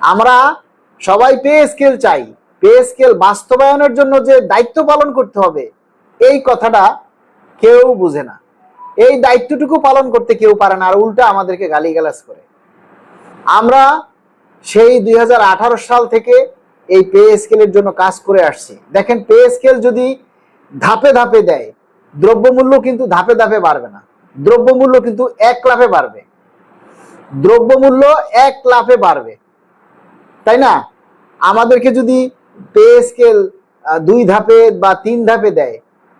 আমরা সবাই pay scale চাই, পে স্কেল বাস্তবায়নের জন্য যে দায়িত্ব পালন করতে হবে এই কথাটা কেউ বুঝে না। এই দায়িত্বটুকু পালন করতে কেউ পারে না, আর উল্টা আমাদেরকে গালিগালাজ করে। আমরা সেই 2018 সাল থেকে এই পে স্কেলের জন্য কাজ করে আসছি। দেখেন, পে স্কেল যদি ধাপে ধাপে দেয়, দ্রব্যমূল্য কিন্তু ধাপে ধাপে বাড়বে না, দ্রব্যমূল্য কিন্তু এক লাফে বাড়বে, দ্রব্যমূল্য এক লাফে বাড়বে, তাই না? আমাদেরকে যদি পে স্কেল 2 ধাপে বা 3 ধাপে দেয়,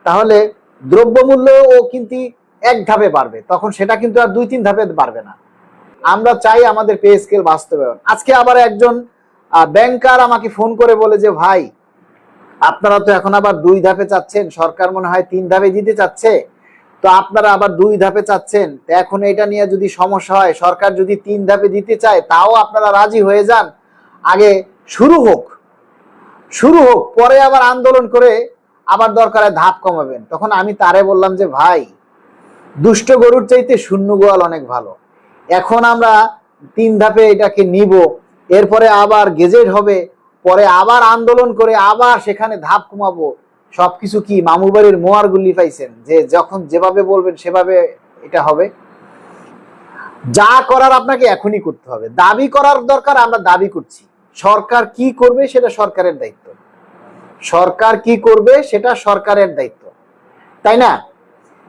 তাহলে দ্রব্যমূল্যও কিন্তু এক ধাপে বাড়বে, তখন সেটা কিন্তু আর 2-3 ধাপে বাড়বে না। আমরা চাই আমাদের পে স্কেল বাস্তবায়ন। আজকে আবার একজন ব্যাংকার আমাকে ফোন করে বলে যে, ভাই আপনারা তো এখন আবার 2 ধাপে চাচ্ছেন, সরকার মনে হয় 3 ধাপে দিতে চাচ্ছে, তো আপনারা আবার 2 ধাপে চাচ্ছেন, তো এখন এটা নিয়ে যদি সমস্যা হয়, সরকার যদি 3 ধাপে দিতে চায় তাও আপনারা রাজি হয়ে যান, আগে শুরু হোক, শুরু হোক, পরে আবার আন্দোলন করে আবার দরকারে ধাপ কমাবেন। তখন আমি তারে বললাম যে, ভাই দুষ্ট গরুর চাইতে শূন্য গোয়াল অনেক ভালো। এখন আমরা 3 ধাপে এটাকে নিব, এরপরে আবার গেজেট হবে, পরে আবার আন্দোলন করে আবার সেখানে ধাপ কমাবো। সবকিছু কি মামু বাড়ির মোয়ার গুল্লি পাইছেন যে যখন যেভাবে বলবেন সেভাবে এটা হবে? যা করার আপনাকে এখনই করতে হবে। দাবি করার দরকার, আমরা দাবি করছি। সরকার কি করবে সেটা সরকারের দায়িত্ব, সরকার কি করবে সেটা সরকারের দায়িত্ব, তাই না?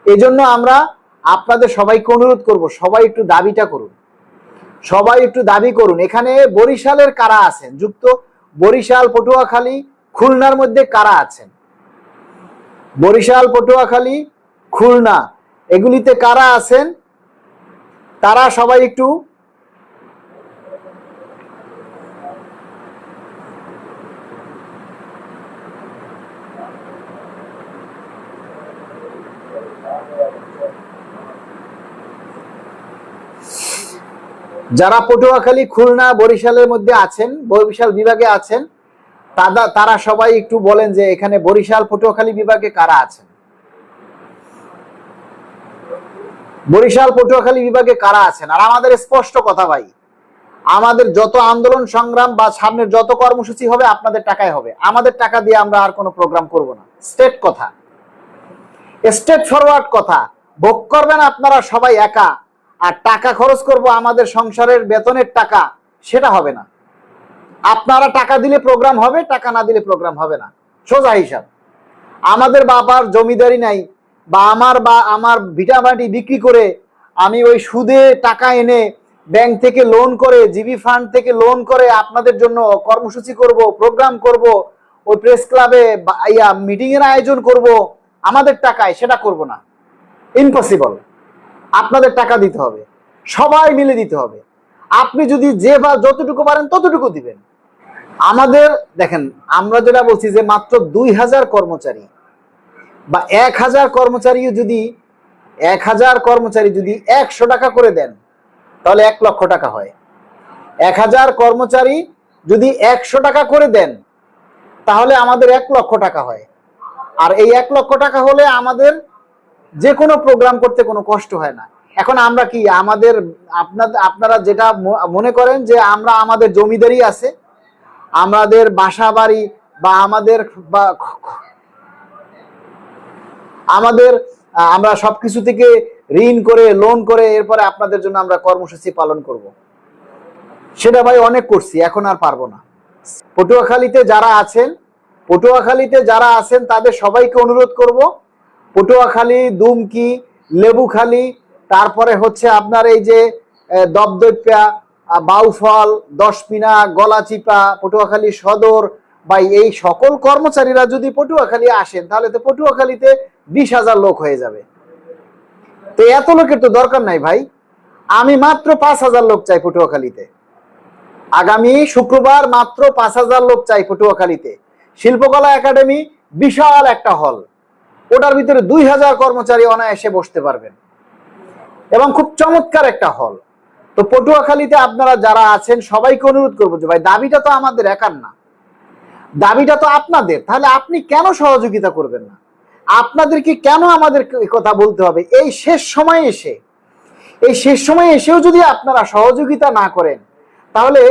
এজন্য আমরা আপনাদের সবাইকে অনুরোধ করব, সবাই একটু দাবিটা করুন, সবাই একটু দাবি করুন। এখানে বরিশালের কারা আছেন যুক্ত? বরিশাল, পটুয়াখালী, খুলনার মধ্যে কারা আছেন? বরিশাল, পটুয়াখালী, খুলনা এগুলিতে কারা আছেন? তারা সবাই একটু যারা পটুয়াখালী, খুলনা, বরিশালের মধ্যে আছেন, বরিশাল বিভাগে আছেন, তারা সবাই একটু বলেন যে এখানে বরিশাল, পটুয়াখালী বিভাগে কারা আছেন? বরিশাল, পটুয়াখালী বিভাগে কারা আছেন? আর আমাদের স্পষ্ট কথা ভাই, আমাদের যত আন্দোলন সংগ্রাম বা সামনের যত কর্মসূচি হবে আপনাদের টাকায় হবে, আমাদের টাকা দিয়ে আমরা আর কোনো প্রোগ্রাম করব না। স্টেট কথা, স্টেট ফরওয়ার্ড কথা। ভোগ করবেন আপনারা সবাই একা, আর টাকা খরচ করব আমাদের সংসারের বেতনের টাকা, সেটা হবে না। আপনারা টাকা দিলে প্রোগ্রাম হবে, টাকা না দিলে প্রোগ্রাম হবে না, সোজা হিসাব। আমাদের বাবার জমিদারি নাই, বা আমার ভিটামাটি বিক্রি করে আমি ওই সুদে টাকা এনে ব্যাংক থেকে লোন করে, জিবি ফান্ড থেকে লোন করে আপনাদের জন্য কর্মসূচি করব, প্রোগ্রাম করব, ওই প্রেস ক্লাবে মিটিং এর আয়োজন করব আমাদের টাকায়, সেটা করব না, ইম্পসিবল। আপনাদের টাকা দিতে হবে, সবাই মিলে দিতে হবে। আপনি যদি যে বা যতটুকু পারেন ততটুকু দিবেন। আমাদের দেখেন, আমরা যেটা বলছি যে মাত্র 2000 কর্মচারী বা 1000 কর্মচারী যদি 1000 কর্মচারী যদি 100 টাকা করে দেন, তাহলে 1 লক্ষ টাকা হয়। 1000 কর্মচারী যদি 100 টাকা করে দেন, তাহলে আমাদের 1 লক্ষ টাকা হয়। আর এই 1 লক্ষ টাকা হলে আমাদের যে কোনো প্রোগ্রাম করতে কোনো কষ্ট হয় না। এখন আমরা কি আমাদের আপনারা যেটা মনে করেন যে আমরা আমাদের জমিদারি আছে, আমাদের বাসা বাড়ি বা আমরা সবকিছু থেকে ঋণ করে, লোন করে এরপরে আপনাদের জন্য আমরা কর্মসূচি পালন করব, সেটা ভাই অনেক করছি, এখন আর পারবো না। পটুয়াখালীতে যারা আছেন তাদের সবাইকে অনুরোধ করব, পটুয়াখালী, দুমকি, লেবুখালী, তারপরে হচ্ছে আপনার এই যে দপদপ্যা, বাউফল, দশপিনা, গলাচিপা, পটুয়াখালী সদর, বা এই সকল কর্মচারীরা যদি পটুয়াখালী আসেন, তাহলে তো পটুয়াখালীতে 20,000 লোক হয়ে যাবে। তো এত লোকের তো দরকার নাই ভাই, আমি মাত্র 5,000 লোক চাই পটুয়াখালীতে। আগামী শুক্রবার মাত্র 5,000 লোক চাই পটুয়াখালীতে। শিল্পকলা একাডেমি বিশাল একটা হল, ওটার ভিতরে 2000 কর্মচারী অনায়াসে বসতে পারবেন, এবং খুব চমৎকার একটা হল। তো পটুয়াখালীতে আপনারা যারা আছেন সবাইকে অনুরোধ করবো যে ভাই, দাবিটা তো আমাদের একার না, দাবিটা তো আপনাদের, তাহলে আপনি কেন সহযোগিতা করবেন না? আপনাদেরকে কেন আমাদের কথা বলতে হবে? এই শেষ সময়ে এসেও যদি আপনারা সহযোগিতা না করেন, তাহলে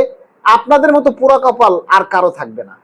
আপনাদের মতো পোড়া কপাল আর কারো থাকবে না।